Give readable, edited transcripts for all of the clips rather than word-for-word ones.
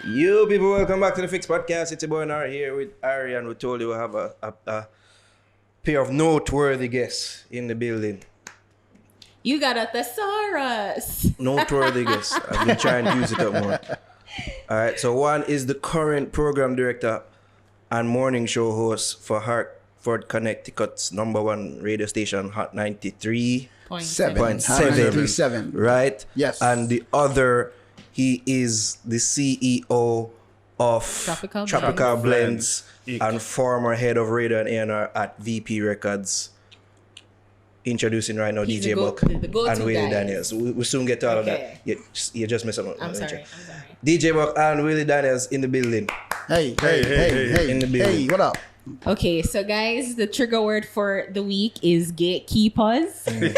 You people, welcome back to the Fix Podcast. It's your boy Nar here with Ari, and we told you we have a pair of noteworthy guests in the building. You got a thesaurus. Noteworthy guests. I've been trying to use it up more. All right, so one is the current program director and morning show host for Hartford, Connecticut's #1 radio station, Hot 93.7. Right? Yes. And the other, he is the CEO of Tropical Blends and former head of radio and A&R at VP Records. Introducing right now DJ Buck and Willie Daniels. We'll soon get to all of that. You just messed up. I'm sorry. DJ Buck and Willie Daniels in the building. Hey. In the building. Hey, what up? Okay, so guys, the trigger word for the week is gatekeepers. The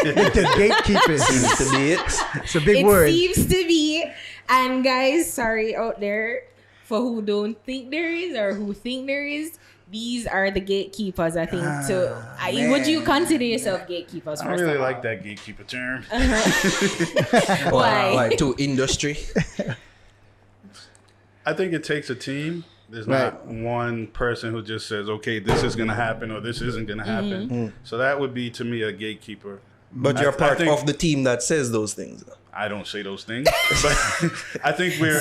gatekeepers. Seems to be it. It's a big word. It seems to be. And guys, sorry out there for who don't think there is or who think there is. These are the gatekeepers, I think. Would you consider yourself gatekeepers? I don't really like that gatekeeper term. Why? To industry. I think it takes a team. There's not one person who just says, okay, this is going to happen or this isn't going to happen. Mm-hmm. So that would be, to me, a gatekeeper. But you're part of the team that says those things. I don't say those things. But I think we're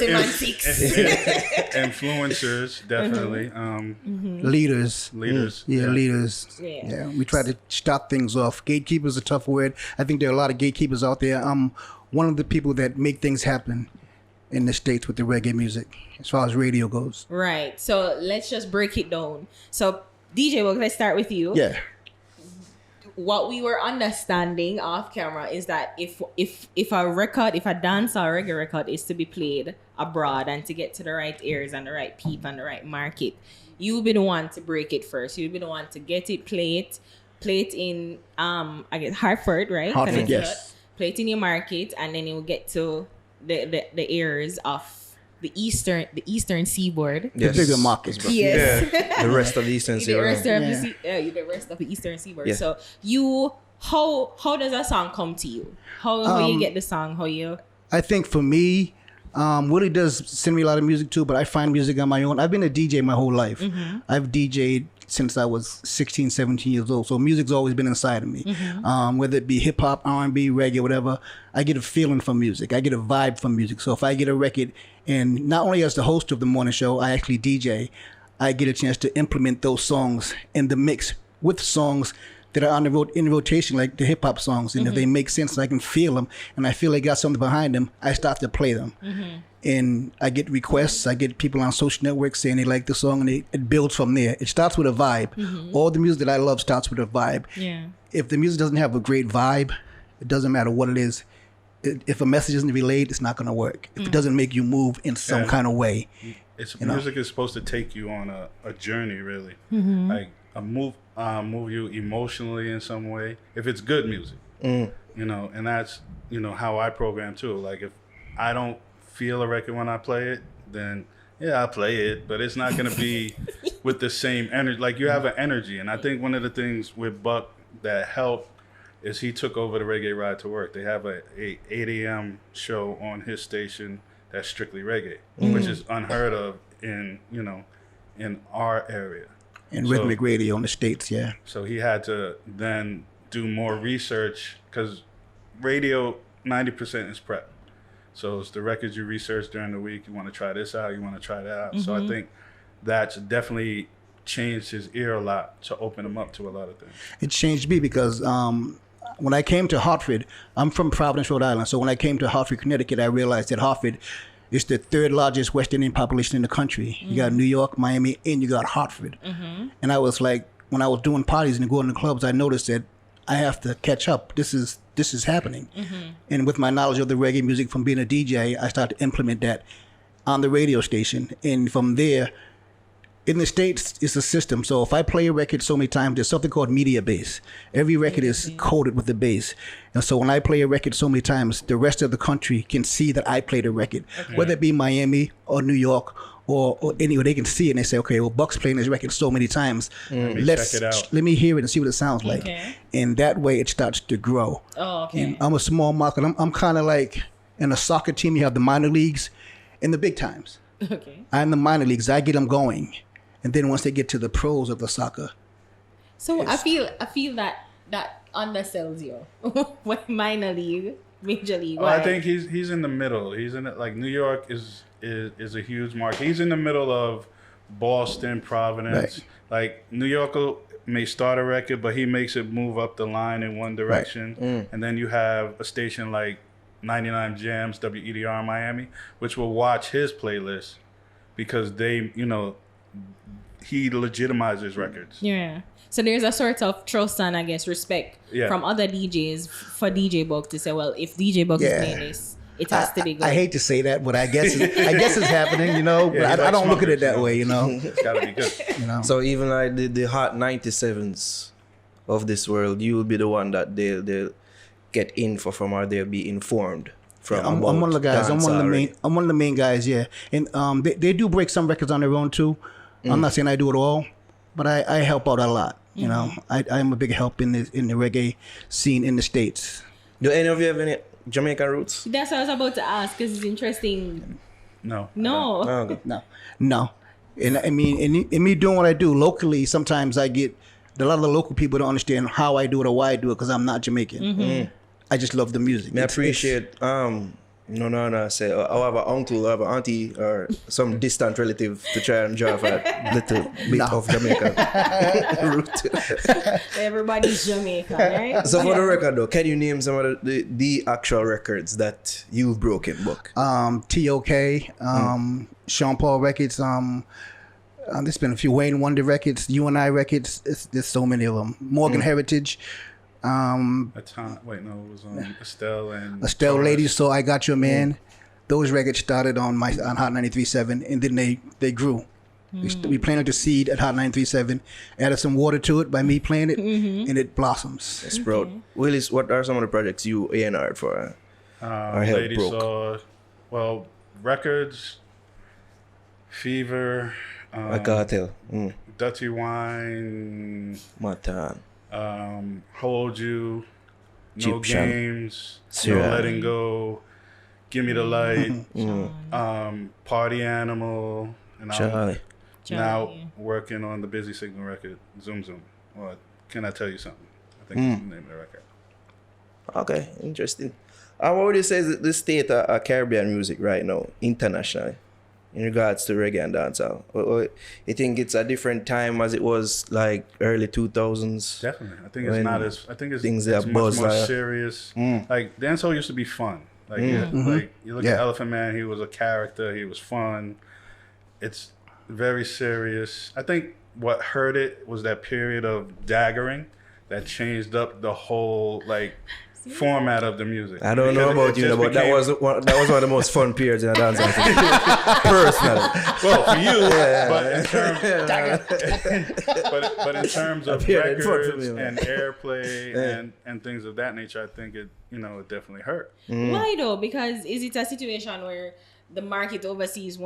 influencers, definitely. Leaders. Leaders. Leaders. Yeah. We try to start things off. Gatekeeper is a tough word. I think there are a lot of gatekeepers out there. I'm one of the people that make things happen in the States with the reggae music, as far as radio goes. Right. So let's just break it down. So DJ Buck, let's start with you. Yeah. What we were understanding off camera is that if a dancehall reggae record is to be played abroad and to get to the right ears and the right people and the right market, you'll be the one to break it first. You'll be the one to get it, play it in I guess Hartford, right? Hartford, yes. Play it in your market, and then you'll get to the ears of the eastern seaboard. Yes. The bigger markets, bro. Yes. Yeah. The rest of the eastern seaboard. The rest of the eastern seaboard. Yeah. So how does a song come to you? How you get the song? I think for me, Willie does send me a lot of music too, but I find music on my own. I've been a DJ my whole life. Mm-hmm. I've DJed since I was 16, 17 years old. So music's always been inside of me. Mm-hmm. Whether it be hip hop, R&B, reggae, whatever, I get a feeling from music. I get a vibe from music. So if I get a record, and not only as the host of the morning show, I actually DJ, I get a chance to implement those songs in the mix with songs that are on in rotation, like the hip hop songs. And if they make sense and I can feel them and I feel they got something behind them, I start to play them. Mm-hmm. And I get requests. I get people on social networks saying they like the song, and it builds from there. It starts with a vibe. Mm-hmm. All the music that I love starts with a vibe. Yeah. If the music doesn't have a great vibe, it doesn't matter what it is. If a message isn't relayed, it's not going to work. If it doesn't make you move in some kind of way. Music is supposed to take you on a journey, really. Mm-hmm. Like move you emotionally in some way. If it's good music, and that's how I program too. Like if I don't feel a record when I play it, then I'll play it, but it's not going to be with the same energy. Like you have an energy, and I think one of the things with Buck that helped is he took over the Reggae Ride to Work. They have a 8 a.m. show on his station that's strictly reggae, which is unheard of in our area. And rhythmic radio in the States, yeah. So he had to then do more research, because radio, 90% is prep. So it's the records you research during the week. You want to try this out, you want to try that out. Mm-hmm. So I think that's definitely changed his ear a lot to open him up to a lot of things. It changed me because when I came to Hartford, I'm from Providence, Rhode Island. So when I came to Hartford, Connecticut, I realized that Hartford is the third largest West Indian population in the country. Mm-hmm. You got New York, Miami, and you got Hartford. Mm-hmm. And I was like, when I was doing parties and going to clubs, I noticed that I have to catch up. This is happening. Mm-hmm. And with my knowledge of the reggae music from being a DJ, I started to implement that on the radio station. And from there, in the States, it's a system. So if I play a record so many times, there's something called media base. Every record is coded with the base. And so when I play a record so many times, the rest of the country can see that I played a record. Okay. Whether it be Miami or New York or anywhere, they can see it and they say, okay, well, Buck's playing this record so many times. Let me hear it and see what it sounds like. Okay. And that way it starts to grow. Oh, okay. And I'm a small market. I'm kind of like in a soccer team, you have the minor leagues and the big times. Okay. I'm the minor leagues. I get them going, and then once they get to the pros of the soccer, So I feel that undersells you. What minor league, major league? I think he's in the middle. He's in it, like New York is a huge market. He's in the middle of Boston, Providence. Right. Like New York may start a record, but he makes it move up the line in one direction. And then you have a station like 99 Jams, WEDR Miami, which will watch his playlist because they, he legitimizes records. Yeah. So there's a sort of trust and I guess respect from other DJs for DJ Buck to say, well, if DJ Buck is playing this, it has to be good. I hate to say that, but I guess it's happening, but I don't look at it that way, It's gotta be good. So even like the hot 97s of this world, you will be the one that they'll get info from, or they'll be informed from. I'm one of the guys. I'm one of the main guys. Yeah, and they do break some records on their own too. I'm not saying I do it all, but I help out a lot. I am a big help in the reggae scene in the States. Do any of you have any Jamaican roots? That's what I was about to ask because it's interesting. No. Okay. No. And I mean, in me doing what I do locally, sometimes I get a lot of the local people don't understand how I do it or why I do it because I'm not Jamaican. I just love the music. I appreciate. Say I have an uncle, I have an auntie, or some distant relative to try and drive a little bit of Jamaican route. Everybody's Jamaican, right? So for the record though, can you name some of the actual records that you've broken, Buck? TOK, Sean Paul records, there's been a few Wayne Wonder records, UNI records, there's so many of them. Morgan Heritage. It was Estelle and Estelle Taurus. Ladies, So I Got Your Man. Those records started on Hot 93.7 and then they grew. We planted the seed at Hot 93.7, added some water to it by me playing it, and it blossoms. It sprout. Willis, what are some of the projects you A&R'd for? Or helped Lady broke? Saw, records, Fever, I can't tell. Dirty Wine, Matan. Hold You, No Cheap Shot. Games, Sierra. No Letting Go, Give Me the Light, Party Animal, and I'm Charlie. now working on the Busy Signal record, Zoom Zoom. Well, can I tell you something? I think that's the name of the record. Okay, interesting. What would you say is the state of Caribbean music right now, internationally, in regards to reggae and dancehall? Or you think it's a different time as it was like early 2000s? Definitely. I think it's not as. I think it's, things it's that much buzz more like- serious. Like dancehall used to be fun. Like like you look at Elephant Man, he was a character. He was fun. It's very serious. I think what hurt it was that period of daggering that changed up the whole format of the music. I don't know about you, but that was one of the most fun periods in a dancehall. Personally. Well, for you, but in terms of Period. Fun for records me, man. and airplay and things of that nature, I think it definitely hurt. Why though? Because is it a situation where the market overseas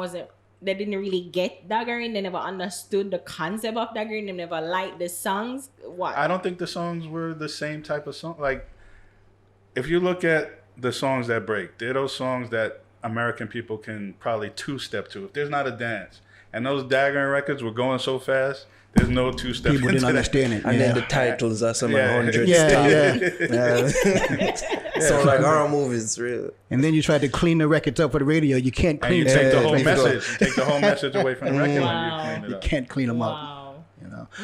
they didn't really get daggering, they never understood the concept of daggering, they never liked the songs? Why? I don't think the songs were the same type of song. Like, if you look at the songs that break, they're those songs that American people can probably two-step to. If there's not a dance, and those daggering records were going so fast, there's no two-step. People didn't understand it. And then the titles are some hundred Yeah. So like horror movies, really. And then you try to clean the records up for the radio. You can't And clean you them. take the whole Yeah. message. Take the whole message away from the record when you clean it You up. can't clean them up. Wow.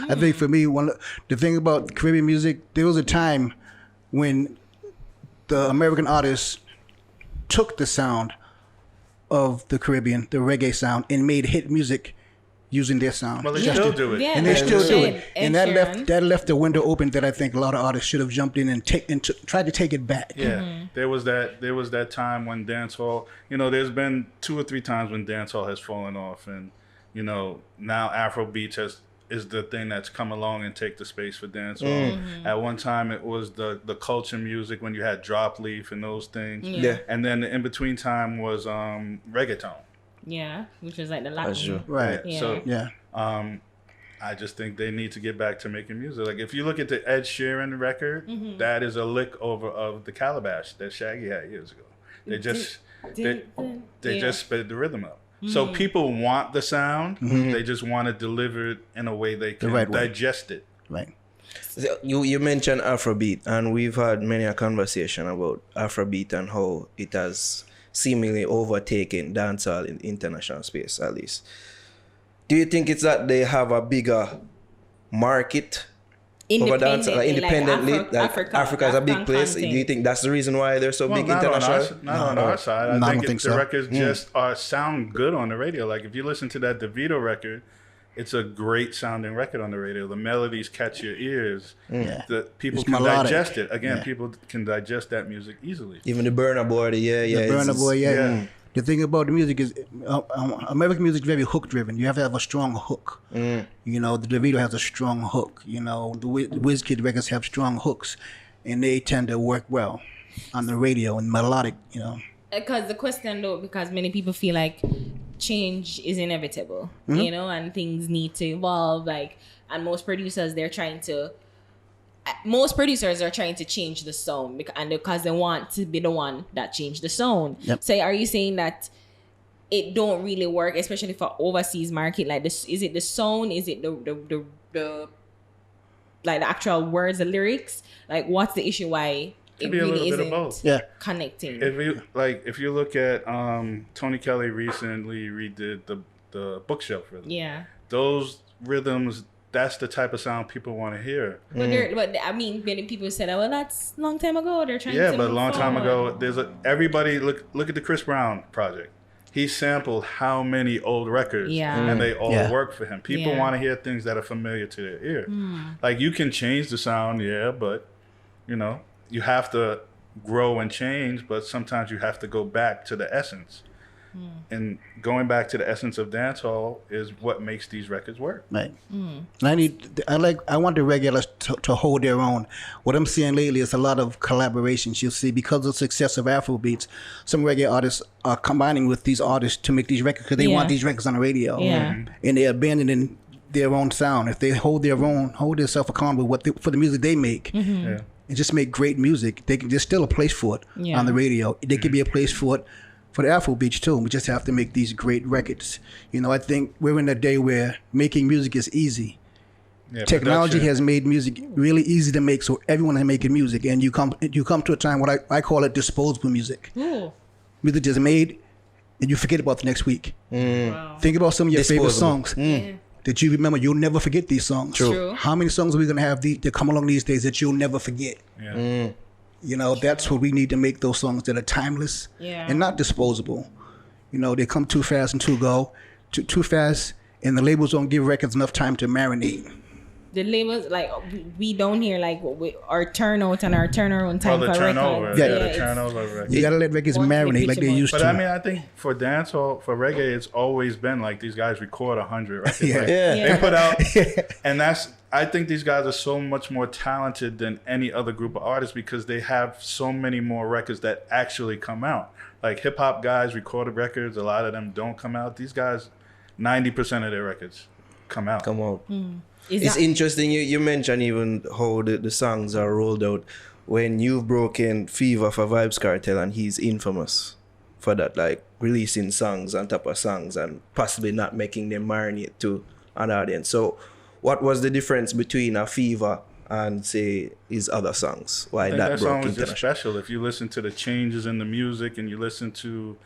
I think for me, the thing about Caribbean music, there was a time when the American artists took the sound of the Caribbean, the reggae sound, and made hit music using their sound. Well, they still do it. Yeah, And they still do it. Ed And Sheeran. that left the window open that I think a lot of artists should have jumped in and tried to take it back. Yeah, there was that time when dancehall. There's been 2 or 3 times when dancehall has fallen off, and now Afrobeats is the thing that's come along and take the space for dancehall. At one time, it was the culture music when you had Drop Leaf and those things. Yeah. And then the in between time was reggaeton. Yeah, which was like the Latin. That's true. Right. Yeah. So Yeah. I just think they need to get back to making music. Like if you look at the Ed Sheeran record, that is a lick over of the Calabash that Shaggy had years ago. They just sped the rhythm up. So people want the sound. They just want to deliver it in a way they can digest it. Right. So you mentioned Afrobeat, and we've had many a conversation about Afrobeat and how it has seemingly overtaken dancehall in international space, at least. Do you think it's that they have a bigger market over dancehall, like independently? Africa is a big place. Content. Do you think that's the reason why they're so big international? Not on our side. I think the records just sound good on the radio. Like if you listen to that DeVito record, it's a great sounding record on the radio. The melodies catch your ears. The people can digest it. Again, people can digest that music easily. Even the Burna Boy, the Burna Boy, The thing about the music is American music is very hook driven. You have to have a strong hook. You know, the DeVito has a strong hook. You know, the WizKid records have strong hooks, and they tend to work well on the radio and melodic. You know, because the question though, because many people feel like change is inevitable, you know, and things need to evolve. Like, and most producers are trying to change the sound because they want to be the one that change the sound. So are you saying that it don't really work, especially for overseas market? Like this, is it the sound? Is it the like the actual words, the lyrics? Like, what's the issue? Why it really isn't connecting? If you look at Tony Kelly recently redid the bookshelf rhythm. Yeah, those rhythms. That's the type of sound people want to hear. But I mean, many people said, "Oh, well, that's a long time ago." They're trying to. Yeah, but a long time ago, everybody look at the Chris Brown project. He sampled how many old records, and they all work for him. People want to hear things that are familiar to their ear. Like, you can change the sound, but you know, you have to grow and change. But sometimes you have to go back to the essence. And going back to the essence of dancehall is what makes these records work. Right. I want the regulars to hold their own. What I'm seeing lately is a lot of collaborations. You'll see, because of the success of Afrobeats, some reggae artists are combining with these artists to make these records because they want these records on the radio. And they're abandoning their own sound. If they hold themselves accountable for the music they make. And just make great music, there's still a place for it on the radio. There could be a place for it for the Afrobeats too. We just have to make these great records. You know, I think we're in a day where making music is easy. Technology has made music really easy to make, so everyone is making music. And you come to a time what I call it disposable music. Music just made, and you forget about the next week. Wow. Think about some of your favorite songs that you remember. You'll never forget these songs. True. How many songs are we gonna have that come along these days that you'll never forget? You know, that's what we need to make, those songs that are timeless and not disposable. You know, they come too fast and too fast, and the labels don't give records enough time to marinate. The labels, like, we don't hear like our turnout and our turnaround time for records. The turnover records. You gotta let records marinate like they used to. But I mean, I think for dancehall, for reggae, it's always been like these guys record 100 records. They put out, and I think these guys are so much more talented than any other group of artists because they have so many more records that actually come out. Like hip hop guys recorded records, a lot of them don't come out. These guys, 90% of their records come out. It's interesting you mentioned even how the songs are rolled out. When You've Broken Fever for Vybz Kartel, and he's infamous for that, like releasing songs on top of songs and possibly not making them marinate to an audience. So what was the difference between a Fever and, say, his other songs? Why that song was just special. If you listen to the changes in the music and you listen to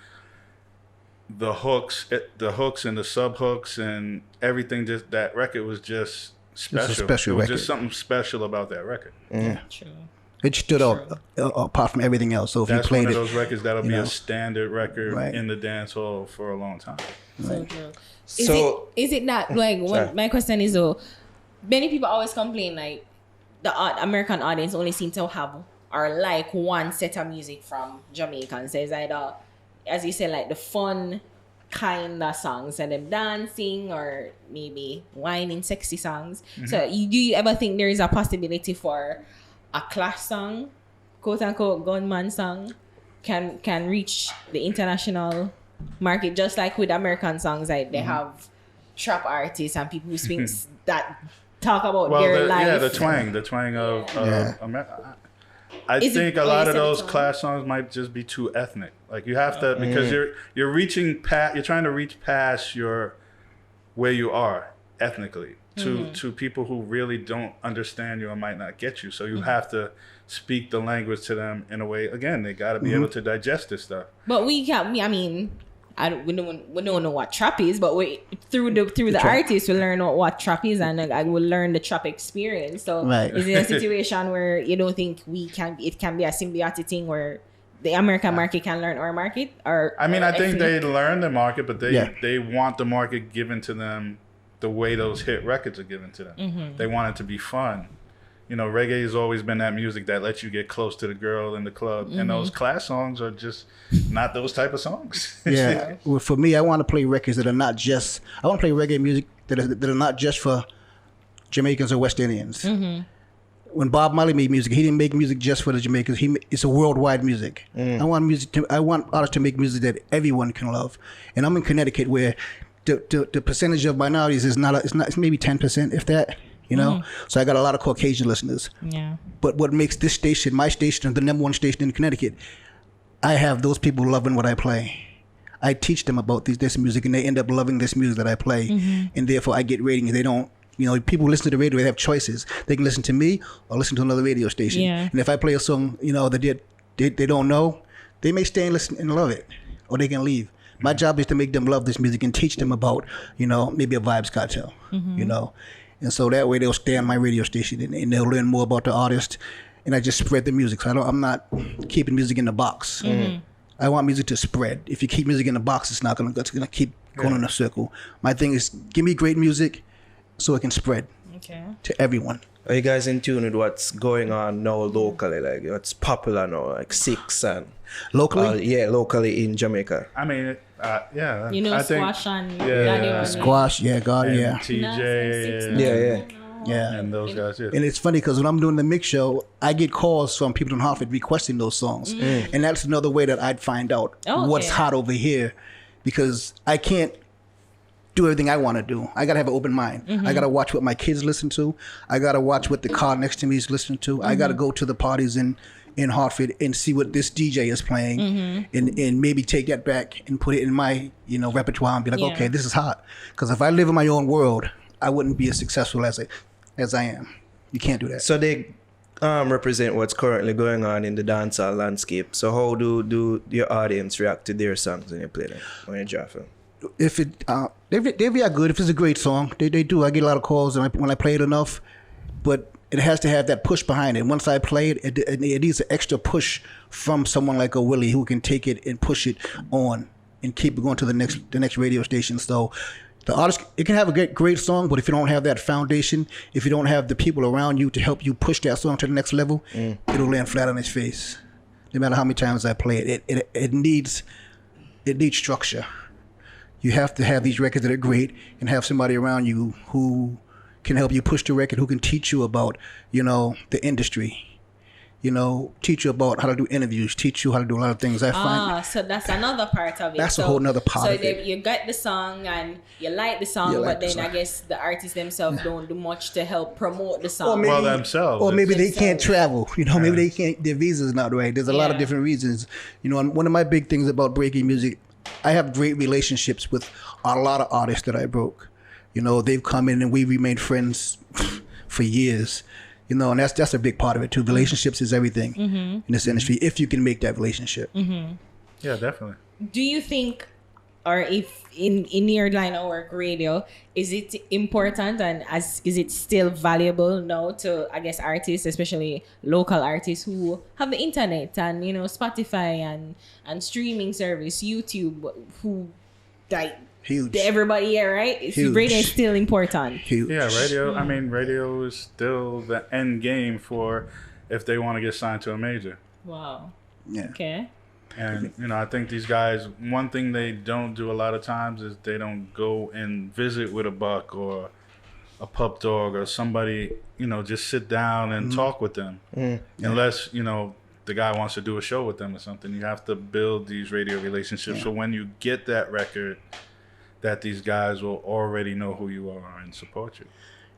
the hooks and the sub hooks and everything, just that record was just special. It's a special record. Just something special about that record. True. It stood out apart from everything else. So if that's you played one of those records that'll be a standard record in the dancehall for a long time. So true. Is it not like my question is though? Many people always complain like the American audience only seem to have or like one set of music from Jamaican. So it's either, as you said, like the fun kind of songs and them dancing or maybe whining sexy songs. So do you ever think there is a possibility for a Clash song, quote unquote gunman song, can reach the international market just like with American songs? Like they have trap artists and people who speak that talk about their life. Yeah, the twang of America. I think a lot of those Clash songs might just be too ethnic. Like you have to, because you're reaching past, you're trying to reach past where you are ethnically to people who really don't understand you or might not get you. So you have to speak the language to them in a way. Again, they got to be able to digest this stuff. But we don't know what trap is, but through the artists we learn what trap is, and I will learn the trap experience. So is it a situation where you don't think it can be a symbiotic thing where the American market can learn our market? Or I mean, I think they learn the market, but they want the market given to them the way those hit records are given to them. They want it to be fun. You know, reggae has always been that music that lets you get close to the girl in the club. And those class songs are just not those type of songs. Yeah. Well, for me, I want to play records that are not just... I want to play reggae music that are not just for Jamaicans or West Indians. When Bob Marley made music, he didn't make music just for the Jamaicans. It's a worldwide music. I want artists to make music that everyone can love. And I'm in Connecticut where the percentage of minorities is it's maybe 10%, if that... You know, so I got a lot of Caucasian listeners. Yeah. But what makes this station, my station, the number one station in Connecticut, I have those people loving what I play. I teach them about this music, and they end up loving this music that I play, and therefore I get ratings. They don't, you know, people listen to the radio. They have choices. They can listen to me or listen to another radio station. Yeah. And if I play a song, you know, that they don't know, they may stay and listen and love it, or they can leave. My job is to make them love this music and teach them about, you know, maybe a Vibes Cartel, you know. And so that way they'll stay on my radio station and they'll learn more about the artist. And I just spread the music. So I'm not keeping music in the box. I want music to spread. If you keep music in the box, it's going to keep going in a circle. My thing is, give me great music so it can spread to everyone. Are you guys in tune with what's going on now locally? Like what's popular now, like Six and locally? Locally in Jamaica. I mean, yeah. You know, I Squash think, and Squash, God, and yeah. TJ, yeah. And those guys, yeah. And it's funny because when I'm doing the mix show, I get calls from people in Hartford requesting those songs. And that's another way that I'd find out what's hot over here, because I can't do everything I want to do. I got to have an open mind. I got to watch what my kids listen to. I got to watch what the car next to me is listening to. I got to go to the parties in Hartford and see what this DJ is playing, and maybe take that back and put it in my, you know, repertoire and be like, okay, this is hot. Because if I live in my own world, I wouldn't be as successful as I am. You can't do that. So they represent what's currently going on in the dancehall landscape. So how do your audience react to their songs when you play them, when you drop them? If they react good. If it's a great song, they do. I get a lot of calls when I play it enough, but it has to have that push behind it. Once I play it, it needs an extra push from someone like a Willie who can take it and push it on and keep it going to the next radio station. So the artist, it can have a great song, but if you don't have that foundation, if you don't have the people around you to help you push that song to the next level, it'll land flat on its face. No matter how many times I play it, it needs structure. You have to have these records that are great and have somebody around you who can help you push the record, who can teach you about, you know, the industry, you know, teach you about how to do interviews, teach you how to do a lot of things. I find so that's another part of it. That's a whole nother part of it. So you get the song and you like the song, but then I guess the artists themselves don't do much to help promote the song. Themselves. Or maybe they can't travel. You know, maybe they can't. Their visa's not right. There's a lot of different reasons. You know, and one of my big things about breaking music, I have great relationships with a lot of artists that I broke. You know, they've come in and we remained friends for years. You know, and that's a big part of it too. Relationships is everything in this industry, if you can make that relationship. Yeah, definitely. Do you think, or if in your line of work, radio, is it important and is it still valuable now to, I guess, artists, especially local artists who have the internet and, you know, Spotify and streaming service, YouTube, who like huge. Everybody here, right? Huge. Radio is still important. Huge. Yeah, radio. I mean, radio is still the end game for if they want to get signed to a major. Wow. Yeah. Okay. And, you know, I think these guys, one thing they don't do a lot of times is they don't go and visit with a buck or a pup dog or somebody, you know, just sit down and talk with them. Unless, you know, the guy wants to do a show with them or something. You have to build these radio relationships. So when you get that record, that these guys will already know who you are and support you.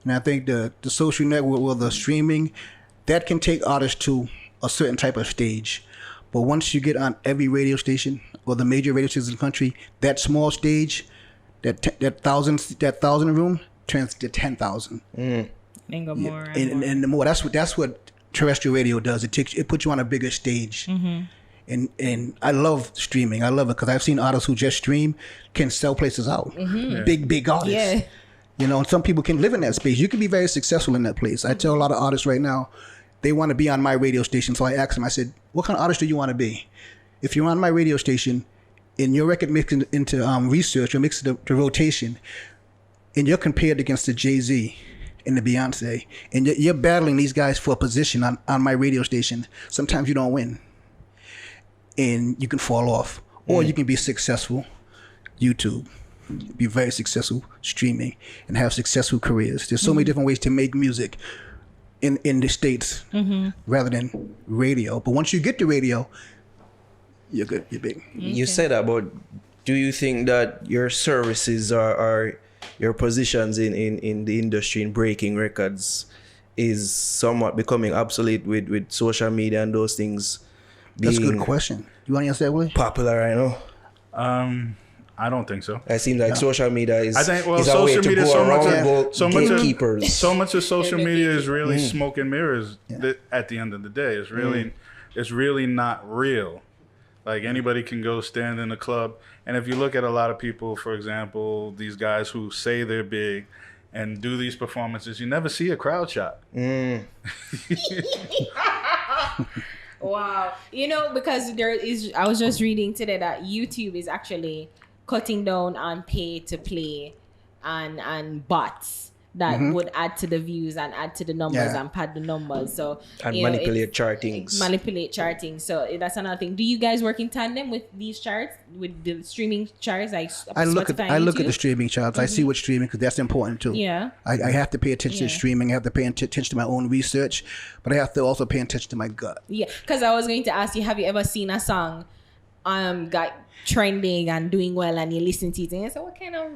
And I think the social network or the streaming, that can take artists to a certain type of stage. But once you get on every radio station or the major radio stations in the country, that small stage, that thousand room turns to 10,000. And go more And the more. That's what terrestrial radio does. It puts you on a bigger stage. And I love streaming. I love it because I've seen artists who just stream can sell places out. Big artists. Yeah. You know, and some people can live in that space. You can be very successful in that place. I tell a lot of artists right now, they want to be on my radio station. So I asked them, I said, what kind of artist do you want to be? If you're on my radio station and your record mixed into research or mixed to rotation, and you're compared against the Jay-Z and the Beyonce, and you're battling these guys for a position on my radio station, sometimes you don't win. And you can fall off. Or you can be successful, YouTube, be very successful streaming, and have successful careers. There's so many different ways to make music in the States rather than radio. But once you get to radio, you're good, you're big. You said that, but do you think that your services are your positions in the industry in breaking records is somewhat becoming obsolete with social media and those things That's a being good question. You want to answer that, Willie? popular right now? I don't think so. It seems like social media is, I think is a way social to media go around gatekeepers. so much of social media is really smoke and mirrors. At the end of the day, it's really not real. Like anybody can go stand in a club, and if you look at a lot of people, for example, these guys who say they're big and do these performances, you never see a crowd shot. Wow. You know, because I was just reading today that YouTube is actually cutting down on pay to play and bots that would add to the views and add to the numbers and pad the numbers. So And manipulate chartings. Manipulate charting. So that's another thing. Do you guys work in tandem with these charts, with the streaming charts? Like I look Spotify at and the YouTube? streaming charts. I see what's streaming because that's important too. Yeah. I have to pay attention to streaming. I have to pay attention to my own research, but I have to also pay attention to my gut. Yeah, because I was going to ask you, have you ever seen a song got trending and doing well and you listen to it and you say, what kind of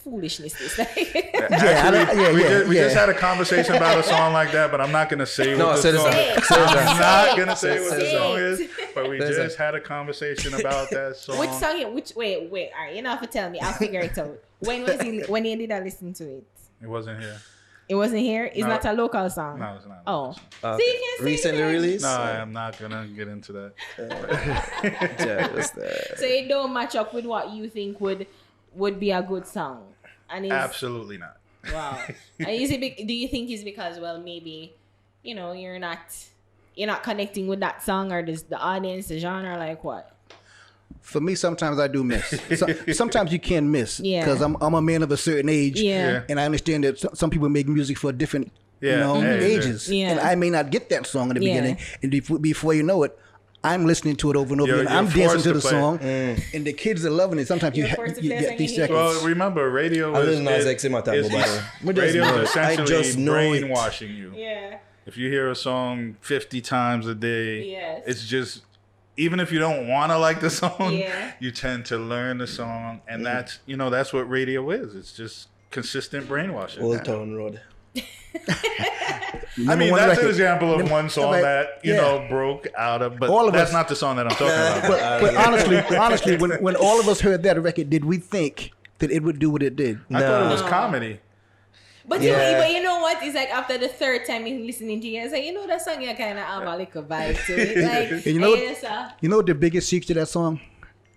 foolishness is that? We just had a conversation about a song like that, but I'm not going to say what the song is. I'm not going to say what the song is, but we just had a conversation about that song. Which song? Wait. All right, you don't have to tell me. I'll figure it out. When did I listen to it? It wasn't here. It wasn't here? It's No. not a local song? No, it's not. Oh. Okay. So you can't say Recently that. released? No, I'm not going to get into that. So it don't match up with what you think would be a good song? And Absolutely not. Wow. And do you think it's because, well, maybe, you're not connecting with that song, or the audience, the genre, like what? For me, sometimes I do miss. Sometimes you can miss because I'm a man of a certain age, and I understand that some people make music for different ages, and I may not get that song in the beginning, and before you know it, I'm listening to it over and over again. I'm dancing to the song, and the kids are loving it. Sometimes you get these seconds. Well, remember, radio is essentially brainwashing you. Yeah. If you hear a song 50 times a day, it's just, even if you don't want to like the song, you tend to learn the song, and that's what radio is. It's just consistent brainwashing. Old Town Road. I mean, that's an example of one song that broke out of, but that's not the song that I'm talking about. But honestly, when all of us heard that record, did we think that it would do what it did? I thought it was comedy. But you know what? It's like after the third time you're listening to it, it's like, that song, you kind of have a little vibe to it. Like, you know what the biggest secret to that song?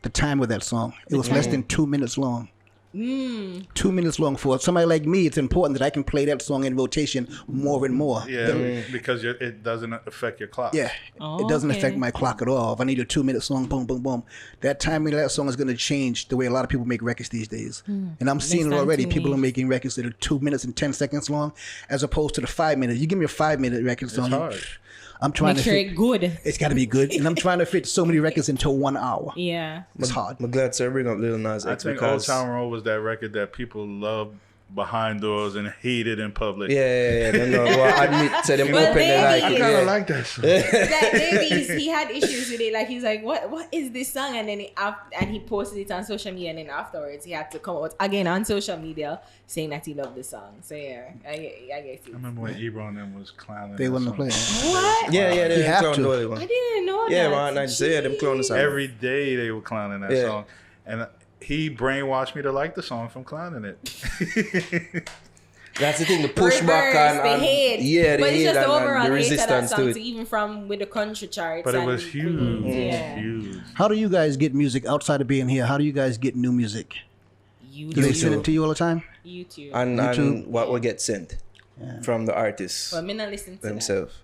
The time of that song. It was less than 2 minutes long. 2 minutes long. For somebody like me, it's important that I can play that song in rotation more and more. Yeah, because it doesn't affect your clock. Yeah, it doesn't affect my clock at all. If I need a 2 minute song, boom, boom, boom, that timing of that song is going to change the way a lot of people make records these days. And I'm seeing it already. People are making records that are 2 minutes and 10 seconds long, as opposed to the 5 minutes. You give me a 5 minute record song. It's hard. I'm trying to fit, it's good. It's got to be good, and I'm trying to fit so many records into 1 hour. Yeah, it's hard. I'm glad to bring up Lil Nas X. I think Old Town Road was that record that people loved behind doors and hate it in public. Yeah. They know. Well, admit to them open they like I it. kind of Yeah. like that song. Like maybe he had issues with it. Like he's like, what is this song? And then he posted it on social media, and then afterwards he had to come out again on social media saying that he loved the song. So yeah, I guess. I remember when Ebron and them was clowning. They that wouldn't song. play. What? Yeah, You they have clown to. the Holy One. I didn't know that. Yeah, man. I just say them clown the song. Every day they were clowning that song, and he brainwashed me to like the song from clowning it. That's the thing, the pushback Reverse, and the hate. yeah, the but it's hate just the and overall the hate of that resistance song, to so it. even from with the country charts. But it and was huge, Yeah. huge. How do you guys get music outside of being here? How do you guys get new music? Do they send it to you all the time? YouTube. And YouTube. what will get sent from the artists But me not listen to themselves.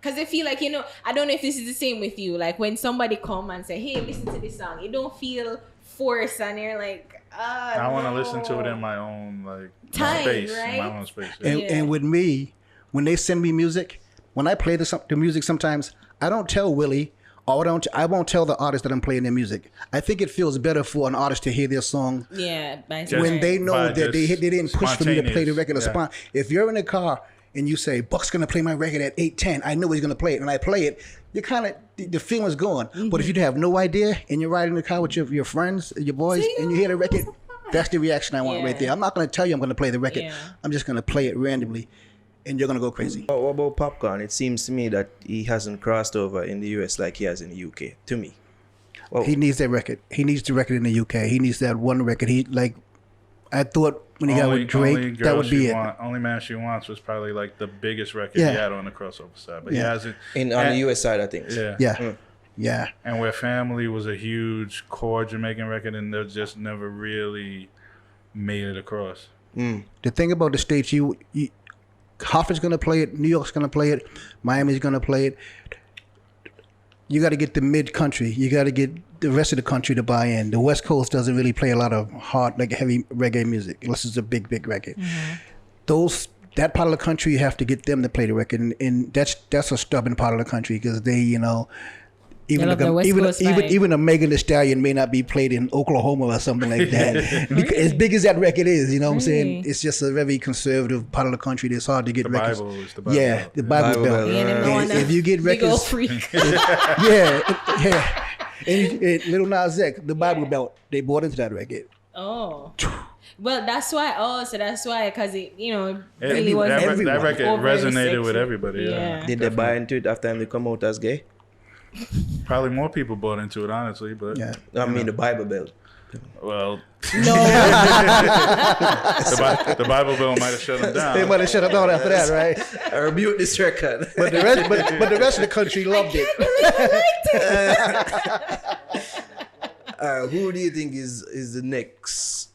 Because I feel like, I don't know if this is the same with you. Like when somebody come and say, hey, listen to this song. You don't feel forced and you're like, I want to listen to it in my own Time, space, right? in my own space. Yeah. And with me, when they send me music, when I play the music sometimes, I don't tell Willie, or I won't tell the artist that I'm playing their music. I think it feels better for an artist to hear their song yeah. when they know by that they didn't push for me to play the spontaneous, record. yeah. If you're in a car and you say, Buck's going to play my record at 8:10, I know he's going to play it, and I play it, you kind of, the feeling's gone. But if you have no idea and you're riding in the car with your friends, your boys, and you hear the record, that's the reaction I want right there. I'm not going to tell you I'm going to play the record. Yeah. I'm just going to play it randomly, and you're going to go crazy. What about Popcorn? It seems to me that he hasn't crossed over in the US like he has in the UK. To me. Well, He needs that record. He needs the record in the UK. He needs that one record. I thought when he got with Drake, that would be it. Only Man She Wants was probably like the biggest record Yeah. he had on the crossover side. But he Yeah. hasn't. on the US side of things. Yeah. Yeah. Yeah. And Where Family was a huge core Jamaican record, and they just never really made it across. The thing about the States, you Hartford's going to play it, New York's going to play it, Miami's going to play it. You got to get the mid-country. You got to get the rest of the country to buy in. The West Coast doesn't really play a lot of hard, heavy reggae music, unless it's a big, big record. That part of the country, you have to get them to play the record, and that's a stubborn part of the country because they, even love the West Coast vibe. even a Megan Thee Stallion may not be played in Oklahoma or something like that. As big as that record is, you know what I'm saying? It's just a very conservative part of the country that's hard to get The records. Bible is the Bible. Yeah, the Bible Bible Belt. Belt. Yeah, them And know if you get big old records, freak. yeah. And Little Nas X, the Bible Belt, they bought into that record. Oh. Well, that's why. Oh, so that's why, because it, really That, was. everyone. that record overly resonated with sexy. everybody. Yeah. Did they buy into it after they come out as gay? Probably more people bought into it, honestly. But Yeah. I mean the Bible Belt. well, No. the Bible Belt might have shut them down. They might have shut it down after that, right? I rebuke this record. But the rest of the country loved it. Who do you think is the next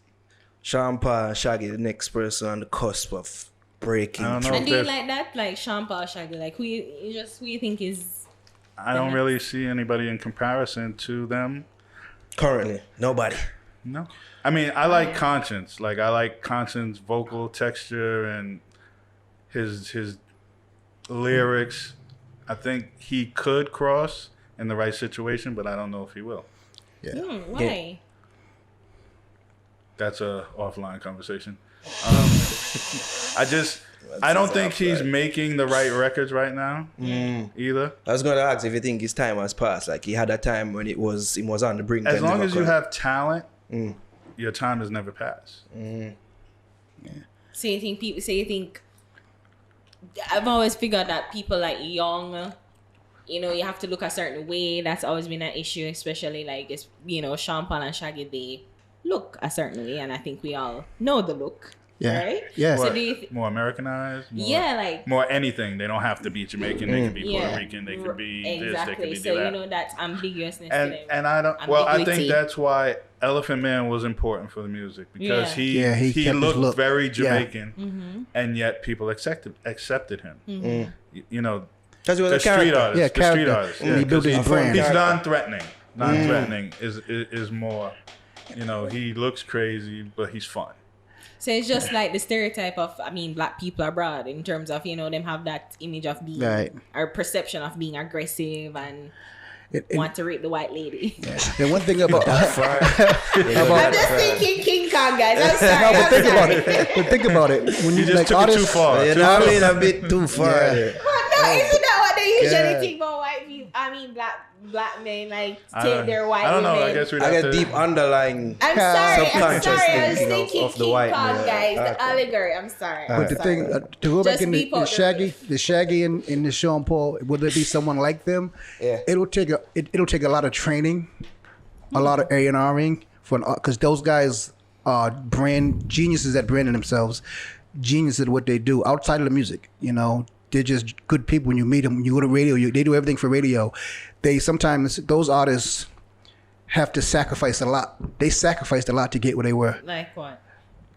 Sean Paul and Shaggy, the next person on the cusp of breaking? I don't know. And do you There's- like that? Like Sean Paul, Shaggy? Like who you think is? I don't really see anybody in comparison to them. Currently, nobody. No. I mean, I like Conscience. Like, I like Conscience vocal texture and his lyrics. I think he could cross in the right situation, but I don't know if he will. Why? That's a offline conversation. I don't think he's making the right records right now either. I was going to ask if you think his time has passed. Like he had a time when he was on the brink. As and long never as you could. have talent, your time has never passed. So you think I've always figured that people like young, you have to look a certain way. That's always been an issue, especially like it's Sean Paul and Shaggy, they look a certain way, and I think we all know the look. Yeah. Right? Yeah. So What, do you more Americanized? More, yeah, like more anything. They don't have to be Jamaican. They could be Puerto Rican. They could be this. They could be so that. that's ambiguousness. And I don't. Well, I ambiguity. think that's why Elephant Man was important for the music because Yeah. Yeah, he he kept his looked look. very Yeah. Jamaican, and yet people accepted him. You know, Because he was the a street character. artist. Yeah, the street character. artist. He Yeah, built 'cause his brand. He's non-threatening. Non-threatening is more. He looks crazy, but he's fun. So it's just like the stereotype of, black people abroad in terms of, them have that image of being, Right. or perception of being aggressive and want to rape the white lady. And one thing about I'm just thinking King Kong, guys. I'm sorry. no, but think about it. When you just like took it artists, too far. You know what I mean? A bit too far. Yeah. there. No, isn't that what they usually Yeah. think about white people? I mean, black men like take their white I don't know. women. I guess we'd I have get to. deep underlying. I'm sorry. Subconscious I was thinking thinking of the King white Kong, man. guys. The Okay. allegory. I'm sorry. but the thing to go back Just in beep the out the Shaggy in the Sean Paul, will there be someone like them? Yeah. It'll take a lot of training, a lot of A&Ring because those guys are brand geniuses at branding themselves, geniuses at what they do outside of the music. You know, they're just good people. When you meet them, when you go to radio, they do everything for radio. Sometimes those artists have to sacrifice a lot. They sacrificed a lot to get where they were. Like what?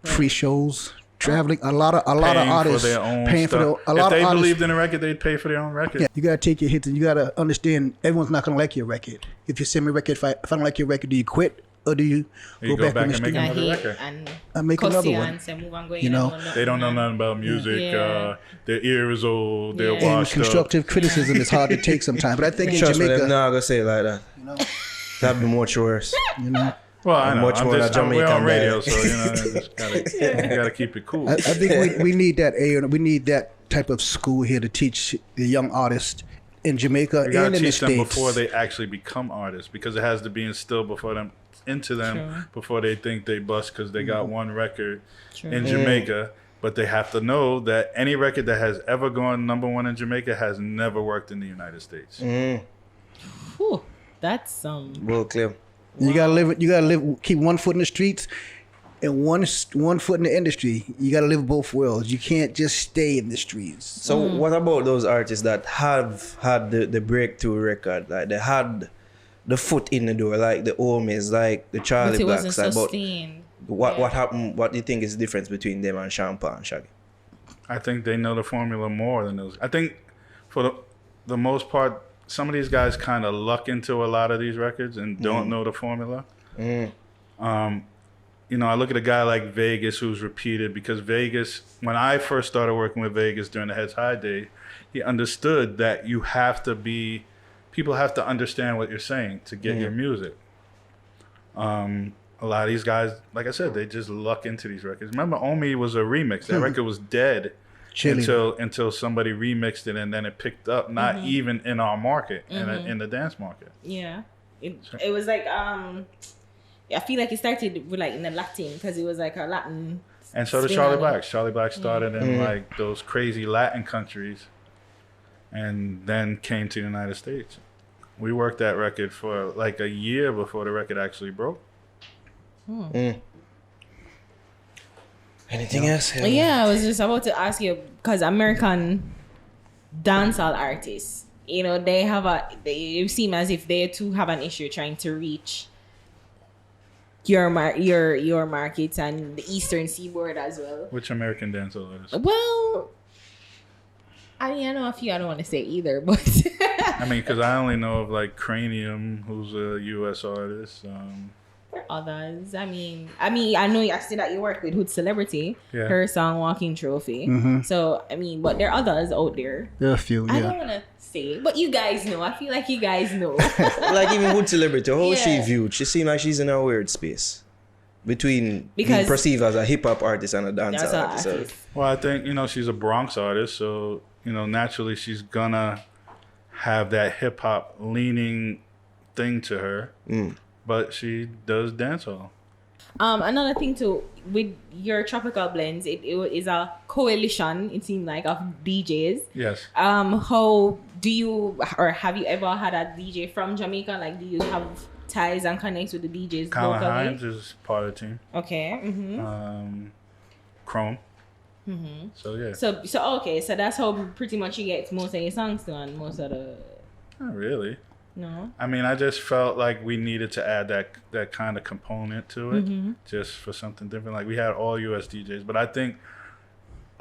Free shows, traveling. A lot of Paying artists for their own paying stuff. for a lot if they of artists. believed in a record, they'd pay for their own record. Yeah, you gotta take your hits, and you gotta understand everyone's not gonna like your record. If you send me a record, if I don't like your record, do you quit or do you You go back on the and make studio? I another hate record. and Make another cussy one. and say, move on, go You in know? and They don't know nothing about music. Yeah. Their ear is old. They're Yeah. And washed up. constructive criticism is hard to take sometimes. But I think in Trust me, Jamaica, them not gonna say it like that. That'd be much worse. you know, Well, I know. Much more than We're on Jamaican radio, guy. so you just gotta keep it cool. I think we need that we need that type of school here to teach the young artists in Jamaica You gotta and in the teach them States. before they actually become artists, because it has to be instilled into them True. before they think they bust because they got one record True. in Jamaica. But they have to know that any record that has ever gone #1 in Jamaica has never worked in the United States. Whew, that's Will Clem. You gotta live. You gotta live. Keep one foot in the streets and one foot in the industry. You gotta live both worlds. You can't just stay in the streets. So what about those artists that have had the breakthrough record? Like they had the foot in the door, like the Omis, like the but Charlie it wasn't Blacks. Like, but sustained. what happened? What do you think is the difference between them and Sean Paul and Shaggy? I think they know the formula more than those. I think for the most part, some of these guys kind of luck into a lot of these records and don't know the formula. You know, I look at a guy like Vegas who's repeated, because Vegas, when I first started working with Vegas during the Heads High day, he understood that people have to understand what you're saying to get your music. A lot of these guys, like I said, they just luck into these records. Remember, Omi was a remix. That record was dead until somebody remixed it, and then it picked up. Not even in our market, in the dance market. Yeah, it was like I feel like it started with like in the Latin, because it was like a Latin. And so did spin Charlie on it. Black. Charlie Black started in like those crazy Latin countries, and then came to the United States. We worked that record for like a year before the record actually broke. Anything else? Yeah, I was just about to ask you, because American dancehall artists, you know, they seem as if they too have an issue trying to reach your markets and the Eastern Seaboard as well. Which American dancehall artist? Well, I mean, I know a few. I don't want to say either, but I mean, because I only know of like Cranium, who's a U.S. artist. for others, I mean, I know I see that you work with Hood Celebrity, Yeah. her song "Walking Trophy." So I mean, but there are others out there. There are a few. I Yeah. don't want to say, but you guys know. I feel like you guys know. Like even Hood Celebrity, how is she Yeah. viewed? She seems like she's in a weird space between being Because- perceived as a hip hop artist and a That's dancehall an artist. So, artist. Well, I think, she's a Bronx artist, so, naturally she's gonna have that hip hop leaning thing to her. But she does dancehall. Another thing too, with your tropical blends, it is a coalition, it seemed like, of DJs. Yes. How do you, or have you ever had a DJ from Jamaica? Like, do you have ties and connects with the DJs Colin locally? Hines is part of the team. Okay. Chrome. So, yeah. So okay, so that's how pretty much you get most of your songs done, most of the. Not really. No. I mean, I just felt like we needed to add that kind of component to it, just for something different. Like, we had all U.S. DJs, but I think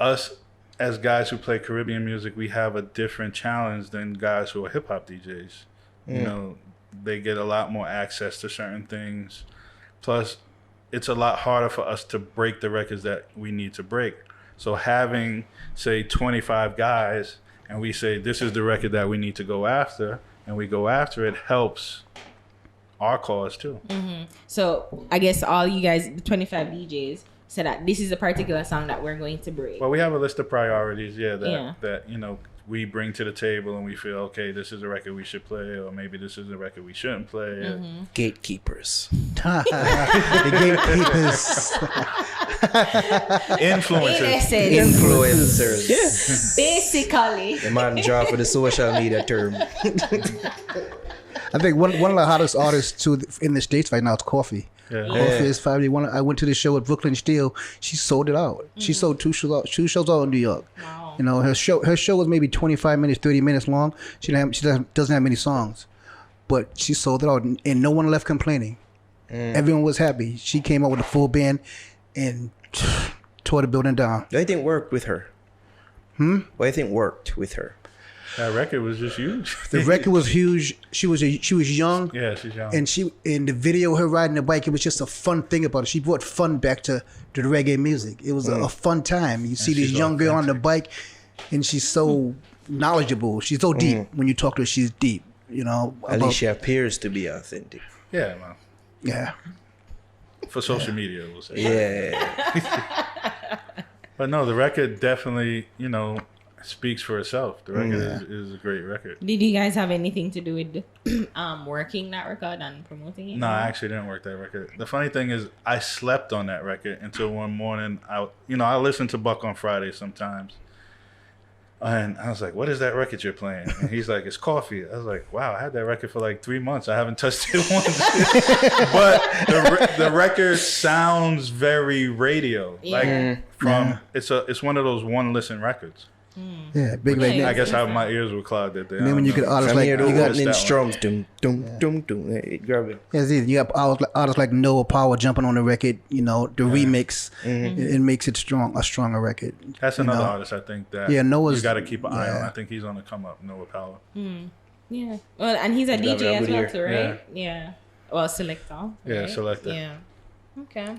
us as guys who play Caribbean music, we have a different challenge than guys who are hip hop DJs. They get a lot more access to certain things. Plus, it's a lot harder for us to break the records that we need to break. So having, say, 25 guys, and we say, this is the record that we need to go after, and we go after it, helps our cause too. So I guess all you guys, the 25 DJs, said that this is a particular song that we're going to bring. Well, we have a list of priorities, that you know, we bring to the table, and we feel, okay, this is a record we should play, or maybe this is a record we shouldn't play. Gatekeepers. The gatekeepers. Influencers. Yes. Basically. The man draw for the social media term. I think one of the hottest artists too in the States right now is Coffee. Yeah. Coffee is probably one. I went to the show at Brooklyn Steel. She sold it out. She sold two shows out in New York. Wow. You know, her show was maybe 25 minutes, 30 minutes long. She doesn't have many songs, but she sold it out, and no one left complaining. Everyone was happy. She came out with a full band and tore the building down. What do you think worked with her? What do you think worked with her? That record was just huge. The record was huge. She was young. Yeah, she's young. And she in the video, her riding the bike, it was just a fun thing about it. She brought fun back to the reggae music. It was a fun time. You see this young girl on the bike, and she's so knowledgeable. She's so deep. When you talk to her, she's deep. You know. At least she appears to be authentic. Yeah, man. Yeah. For social media, we'll say. Yeah. But no, the record definitely, you know, speaks for itself. The record is a great record. Did you guys have anything to do with working that record and promoting it? No, I actually didn't work that record. The funny thing is, I slept on that record until one morning. I listen to Buck on Friday sometimes, and I was like, "What is that record you're playing?" And he's like, "It's Coffee." I was like, "Wow, I had that record for like 3 months. I haven't touched it once." But the record sounds very radio. Yeah. It's one of those one listen records. Yeah, big like Yeah. that. I guess how my ears were clogged that day. And then when you get artists From like here to you got in strums, dum dum dum dum. Hey, grab it. yeah, see, you got artists like Noah Power jumping on the record. You know, the remix, it makes it a stronger record. That's another artist I think that Noah's you got to keep an eye on. I think he's on the come up. Noah Power. Yeah. Well, and he's a He's got DJ a as good well ear. too, right? Yeah. Well, selector. Yeah, right? selector. Yeah. Okay.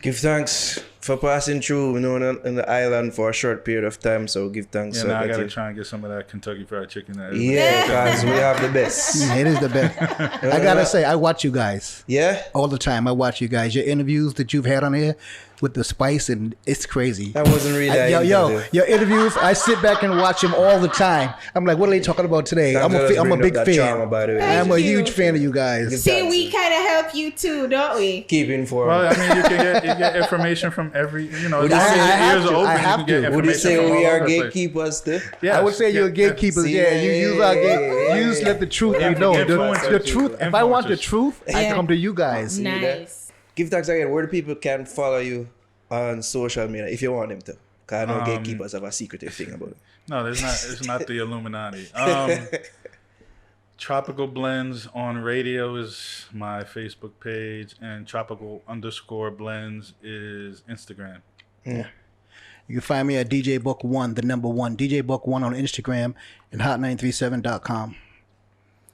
Give thanks for passing through, in the island for a short period of time. So give thanks. Yeah, for now I that gotta you- try and get some of that Kentucky Fried Chicken. Yeah, because we have the best. It is the best. I gotta say, I watch you guys Yeah, all the time. I watch you guys. Your interviews that you've had on here with the spice, and it's crazy. that wasn't really. Your interviews, I sit back and watch them all the time. I'm like, what are they talking about today? I'm a big fan. Trauma, by the way. I'm a Thank you. huge fan of you guys. See, we kind of help you too, don't we? Keep informed. Well, I mean, you get information from every. You know, Would you your say- ears are open. I You have can get to. Would you information say from we all are over the place. gatekeepers too? Yes, I would say you're gatekeepers. See, Yeah, you are yeah. you just let the truth be known. The truth. If I want the truth, I Yeah. come to you guys. Nice. Give thanks again. Where the people can follow you on social media if you want them to. Because I know gatekeepers have a secretive thing about it. No, there's not. It's not the Illuminati. Tropical Blends on radio is my Facebook page, and tropical_blends is Instagram. You can find me at DJ Buck 1, the number 1, DJ Buck 1 on Instagram and hot937.com.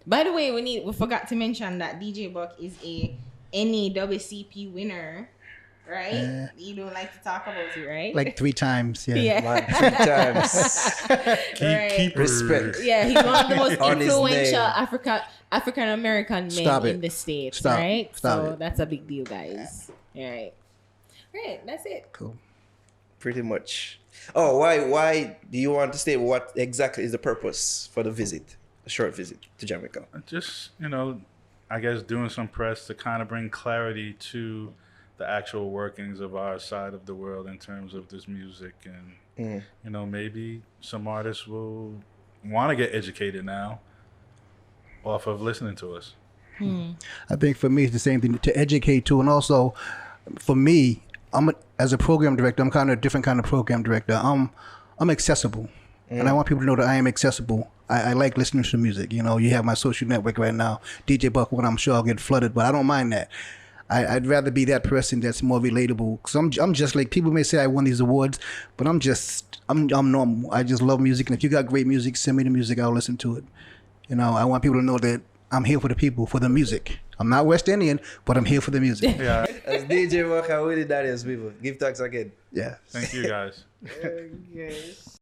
By the way, we forgot to mention that DJ Buck is a NAWCP winner, right? Yeah. You don't like to talk about it, right? Like 3 times. Yeah. yeah. Man, 3 times. Right. Respect. Yeah, he's one of the most On his influential name. African American men Stop it. in the States, Stop. right? Stop so it. that's a big deal, guys. All right. Right, that's it. Cool. Pretty much. Oh, why do you want to state what exactly is the purpose for the visit? A short visit to Jamaica. Just, you know, I guess doing some press to kind of bring clarity to the actual workings of our side of the world in terms of this music. And, you know, maybe some artists will want to get educated now off of listening to us. I think for me, it's the same thing, to educate too. And also, for me, as a program director, I'm kind of a different kind of program director. I'm accessible. And I want people to know that I am accessible. I like listening to music. You know, you have my social network right now, DJ Buck 1. I'm sure I'll get flooded, but I don't mind that. I'd rather be that person that's more relatable. Cause I'm just like, people may say I won these awards, but I'm normal. I just love music, and if you got great music, send me the music. I'll listen to it. You know, I want people to know that I'm here for the people, for the music. I'm not West Indian, but I'm here for the music. Yeah. As DJ Buck, how really that is, people. Give thanks again. Yeah. Thank you, guys. Yes.